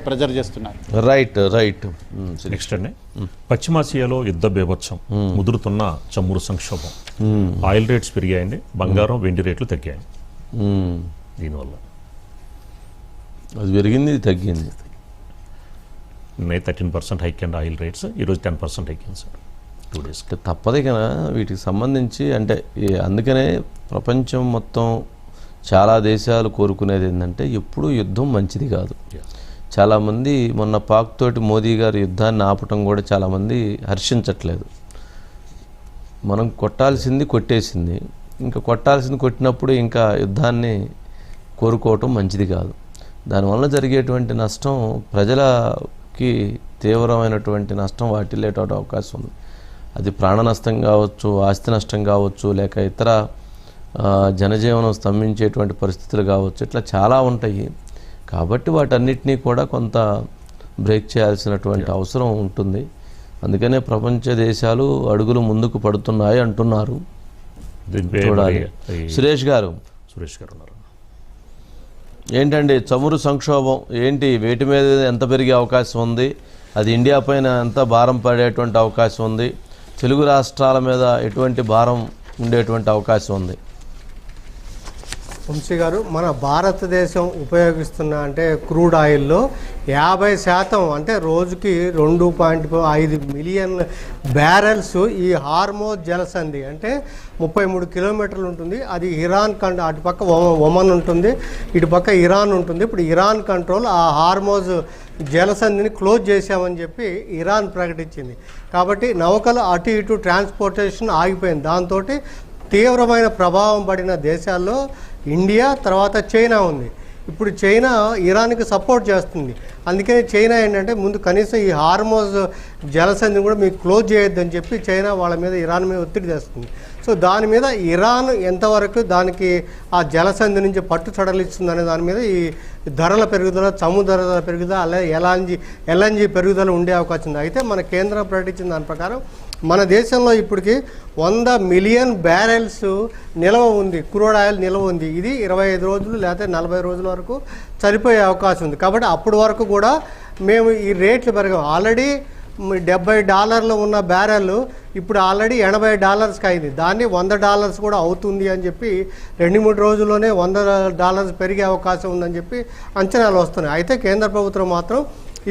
Pressure చేస్తున్నారు. Right. Next అండి, పశ్చిమాసియాలో యుద్ధ బీభత్సం, ముదురుతున్న చమురు సంక్షోభం, ఆయిల్ రేట్స్ పెరిగాయండి, బంగారం వెండి రేట్లు తగ్గాయి. దీనివల్ల అది పెరిగింది, ఇది తగ్గింది. 13% హైక్ అండి ఆయిల్ రేట్స్, ఈరోజు 10% హైక్ అయింది సార్ 2 days. తప్పదే కదా వీటికి సంబంధించి. అంటే అందుకనే ప్రపంచం మొత్తం చాలా దేశాలు కోరుకునేది ఏంటంటే ఎప్పుడూ యుద్ధం మంచిది కాదు. చాలామంది మొన్న పాక్ తోటి మోదీ గారు యుద్ధాన్ని ఆపటం కూడా చాలామంది హర్షించట్లేదు. మనం కొట్టాల్సింది కొట్టేసింది, ఇంకా కొట్టాల్సింది కొట్టినప్పుడు ఇంకా యుద్ధాన్ని కోరుకోవటం మంచిది కాదు. దానివల్ల జరిగేటువంటి నష్టం ప్రజలకి తీవ్రమైనటువంటి నష్టం వాటిల్లేటువంటి అవకాశం ఉంది. అది ప్రాణ నష్టం కావచ్చు, ఆస్తి నష్టం కావచ్చు, లేక ఇతర జనజీవనం స్తంభించేటువంటి పరిస్థితులు కావచ్చు, ఇట్లా చాలా ఉంటాయి. కాబట్టి వాటన్నిటినీ కూడా కొంత బ్రేక్ చేయాల్సినటువంటి అవసరం ఉంటుంది. అందుకనే ప్రపంచ దేశాలు అడుగులు ముందుకు పడుతున్నాయి అంటున్నారు. చూడాలి. సురేష్ గారు ఉన్నారు. ఏంటండి చమురు సంక్షోభం ఏంటి, వేటి మీద ఎంత పెరిగే అవకాశం ఉంది, అది ఇండియా పైన ఎంత భారం పడేటువంటి అవకాశం ఉంది, తెలుగు రాష్ట్రాల మీద ఎటువంటి భారం ఉండేటువంటి అవకాశం ఉంది? వంశీ గారు, మన భారతదేశం ఉపయోగిస్తున్న అంటే క్రూడ్ ఆయిల్లో 50% అంటే రోజుకి 2.5 మిలియన్ బ్యారెల్స్ ఈ హార్మోజ్ జలసంధి అంటే 33 కిలోమీటర్లు ఉంటుంది. అది ఇరాన్ అటుపక్క ఒమన్ ఉంటుంది, ఇటుపక్క ఇరాన్ ఉంటుంది. ఇప్పుడు ఇరాన్ కంట్రోల్ ఆ హార్మోజ్ జలసంధిని క్లోజ్ చేశామని చెప్పి ఇరాన్ ప్రకటించింది. కాబట్టి నౌకలు అటు ఇటు ట్రాన్స్పోర్టేషన్ ఆగిపోయింది. దాంతో తీవ్రమైన ప్రభావం పడిన దేశాల్లో ఇండియా, తర్వాత చైనా ఉంది. ఇప్పుడు చైనా ఇరాన్కి సపోర్ట్ చేస్తుంది. అందుకని చైనా ఏంటంటే ముందు కనీసం ఈ హార్మోజ్ జలసంధిని కూడా మీకు క్లోజ్ చేయొద్దని చెప్పి చైనా వాళ్ళ మీద ఇరాన్ మీద ఒత్తిడి తెస్తుంది. సో దాని మీద ఇరాన్ ఎంతవరకు దానికి ఆ జలసంధి నుంచి పట్టు సడలిస్తుంది అనే దాని మీద ఈ ధరల పెరుగుదల, చమురు ధరల పెరుగుదల, అలాగే ఎల్ఎన్జీ పెరుగుదల ఉండే అవకాశం ఉంది. అయితే మన కేంద్రం ప్రకటించిన దాని ప్రకారం మన దేశంలో ఇప్పటికి 100 మిలియన్ బ్యారెల్స్ నిల్వ ఉంది, క్రూడ్ ఆయిల్ నిల్వ ఉంది. ఇది 25 రోజులు లేకపోతే 40 రోజుల వరకు సరిపోయే అవకాశం ఉంది. కాబట్టి అప్పటి వరకు కూడా మేము ఈ రేట్లు పెరగవు. ఆల్రెడీ $70 ఉన్న బ్యారెల్ ఇప్పుడు ఆల్రెడీ $80 అయింది. దాన్ని $100 కూడా అవుతుంది అని చెప్పి 2-3 రోజుల్లోనే $100 పెరిగే అవకాశం ఉందని చెప్పి అంచనాలు వస్తున్నాయి. అయితే కేంద్ర ప్రభుత్వం మాత్రం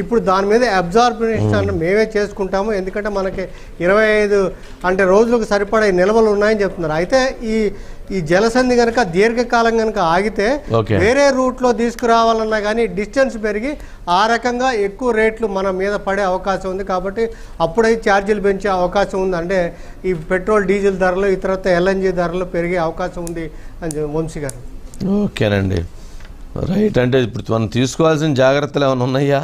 ఇప్పుడు దాని మీద అబ్జార్బేషన్ మేమే చేసుకుంటాము, ఎందుకంటే మనకి 25 అంటే రోజులకు సరిపడే నిల్వలు ఉన్నాయని చెప్తున్నారు. అయితే ఈ జలసంధి కనుక దీర్ఘకాలం కనుక ఆగితే వేరే రూట్లో తీసుకురావాలన్నా కానీ డిస్టెన్స్ పెరిగి ఆ రకంగా ఎక్కువ రేట్లు మన మీద పడే అవకాశం ఉంది. కాబట్టి అప్పుడై ఛార్జీలు పెంచే అవకాశం ఉంది. అంటే ఈ పెట్రోల్ డీజిల్ ధరలు, ఇతరత ఎల్ఎన్జీ ధరలు పెరిగే అవకాశం ఉంది అని వంశీ గారు. ఓకేనండి, రైట్. అంటే ఇప్పుడు మనం తీసుకోవాల్సిన జాగ్రత్తలు ఏమైనా ఉన్నాయా?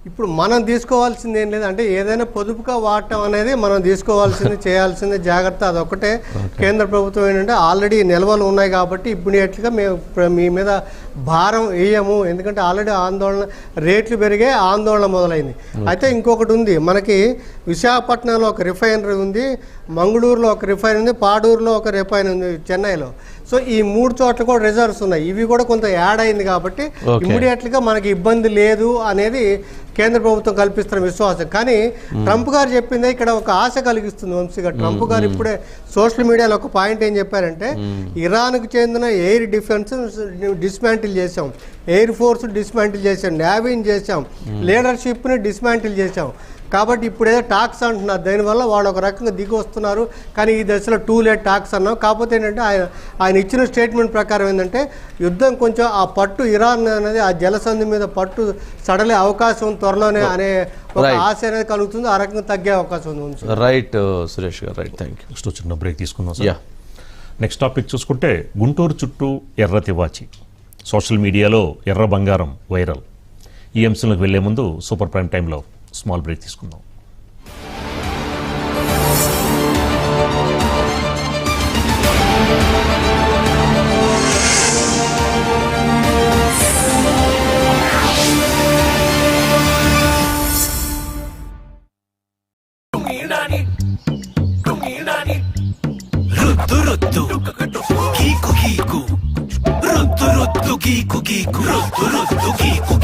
ఇప్పుడు మనం తీసుకోవాల్సింది ఏం లేదు, అంటే ఏదైనా పొదుపుగా వాడటం అనేది మనం తీసుకోవాల్సింది చేయాల్సింది జాగ్రత్త అదొకటే. కేంద్ర ప్రభుత్వం ఏంటంటే ఆల్రెడీ నిల్వలు ఉన్నాయి కాబట్టి ఇప్పుడేట్లుగా మేము మీ మీద భారం వేయము, ఎందుకంటే ఆల్రెడీ ఆందోళన రేట్లు పెరిగే ఆందోళన మొదలైంది. అయితే ఇంకొకటి ఉంది, మనకి విశాఖపట్నంలో ఒక రిఫైనరీ ఉంది, మంగళూరులో ఒక రిఫైనరీ ఉంది, పాడూరులో ఒక రిఫైనరీ ఉంది, చెన్నైలో. సో ఈ 3 చోట్ల కూడా రిజర్వ్స్ ఉన్నాయి. ఇవి కూడా కొంత యాడ్ అయింది కాబట్టి ఇమ్మీడియట్గా మనకి ఇబ్బంది లేదు అనేది కేంద్ర ప్రభుత్వం కల్పిస్తున్న విశ్వాసం. కానీ ట్రంప్ గారు చెప్పిందే ఇక్కడ ఒక ఆశ కలిగిస్తుంది వంశీ గారు. ట్రంప్ గారు ఇప్పుడే సోషల్ మీడియాలో ఒక పాయింట్ ఏం చెప్పారంటే, ఇరాన్కు చెందిన ఎయిర్ డిఫెన్స్ డిస్మాంటిల్ చేసాం, ఎయిర్ ఫోర్స్ డిస్మాంటిల్ చేసాం, నేవీని చేసాం, లీడర్షిప్ని డిస్మాంటిల్ చేసాం. కాబట్టి ఇప్పుడు ఏదో టాక్స్ అంటున్నారు, దానివల్ల వాళ్ళు ఒక రకంగా దిగి వస్తున్నారు. కానీ ఈ దశలో టూ లేట్ టాక్స్ అన్నాం. కాకపోతే ఏంటంటే ఆయన ఇచ్చిన స్టేట్మెంట్ ప్రకారం ఏంటంటే యుద్ధం కొంచెం ఆ పట్టు ఇరాన్ అనేది ఆ జలసంధి మీద పట్టు సడలే అవకాశం త్వరలోనే అనే ఒక ఆశ అనేది కలుగుతుంది. ఆ రకంగా తగ్గే అవకాశం ఉంది. రైట్ సురేష్ గారు, రైట్, థ్యాంక్ యూ. నెక్స్ట్ చిన్న బ్రేక్ తీసుకుందాం సార్. నెక్స్ట్ టాపిక్ చూసుకుంటే గుంటూరు చుట్టూ ఎర్ర తివాచి, సోషల్ మీడియాలో ఎర్ర బంగారం వైరల్. ఈ అంశంలోకి వెళ్లే ముందు సూపర్ ప్రైమ్ టైంలో స్మాల్ బ్రేక్ తీసుకుందాం.